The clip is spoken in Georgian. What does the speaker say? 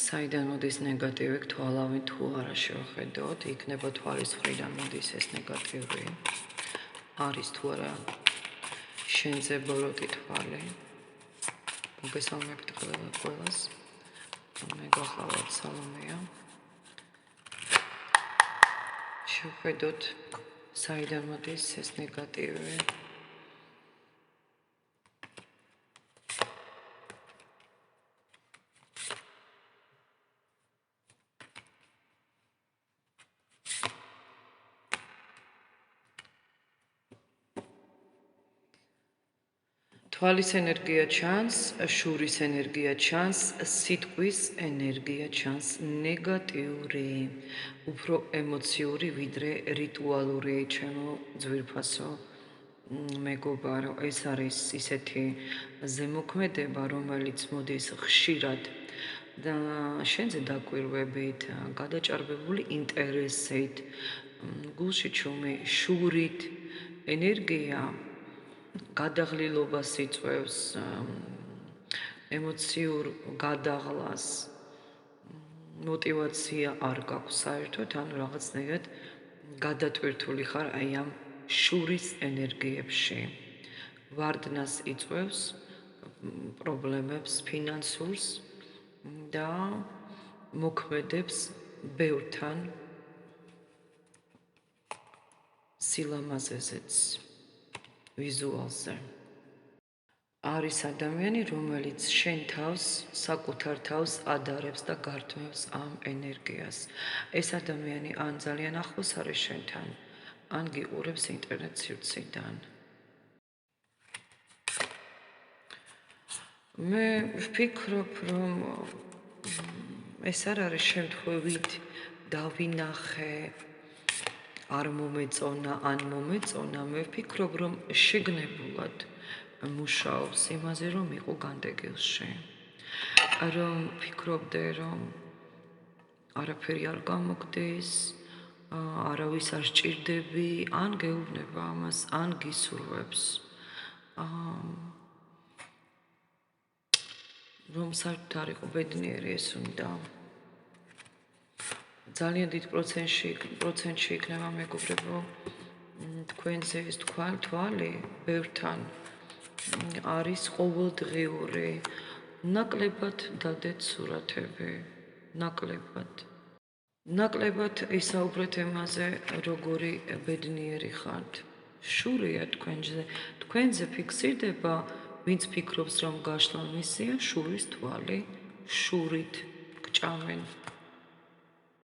საიდან მოდის ნეგატივი გთვალავენ თუ არა შევხედოთ, იქნება თვალის მხრიდან მოდის ეს ნეგატივი. არის თუ არა შენზე ბოროტი თვალი. მოგესალმებით ყველას. მე გახლავართ სალომეა. შევხედოთ საიდან მოდის ეს ნეგატივი. თვალის ენერგია ჩანს, შურის ენერგია ჩანს, სიტყვის ენერგია ჩანს, ნეგატიური, უფრო ემოციური, ვიდრე რიტუალური, ჩემო ძვირფასო მეგობარო. ეს არის ისეთი ზემოქმედება, რომელიც მოდის ხშირად და შენზე დაკვირვებით, გადაჭარბებული ინტერესით, გულში ჩუმი, შურით, ენერგია გადაღლილობას იწვევს, ემოციურ გადაღლას, მოტივაცია არ გაქვს საერთოდ, ანუ რაღაცნაირად გადატვირთული ხარ აი ამ შურის ენერგიებში. ვარდნას იწვევს, პრობლემებს, ფინანსურს და მოქმედებს ბევრთან სილამაზეზეც. ვიზუალზე. არის ადამიანი, რომელიც შენ თავს, საკუთარ თავს ადარებს და გართმევს ამ ენერგიას. ეს ადამიანი ან ძალიან ახლოს არის შენთან, ან გიყურებს ინტერნეტ სივრციდან. მე ვფიქრობ, რომ ეს არ არის შემთხვევით დავინახე არ მომეწონა, ან მომეწონა, მე ვფიქრობ, რომ შეგნებულად მუშაობს იმაზე, რომ იყო განდეგილში. რომ ვფიქრობდე, რომ არაფერი არ გამოგდეს, არავის არ სჭირდები, ან გეუბნება ამას, ან გისურვებს. რომ საერთოდ არ იყო ბედნიერი ეს უნდა. ძალიან დიდ პროცენტში იქნება მეგობრებო, თქვენზე ეს თვალი ბევრთან არის ყოველდღიური. ნაკლებად დადეთ სურათები, ნაკლებად ისაუბრეთ იმაზე, როგორი ბედნიერი ხართ. შურია თქვენზე ფიქსირდება, ვინც ფიქრობს, რომ გაშლა მისია, შურის თვალი, შურით გჭამენ.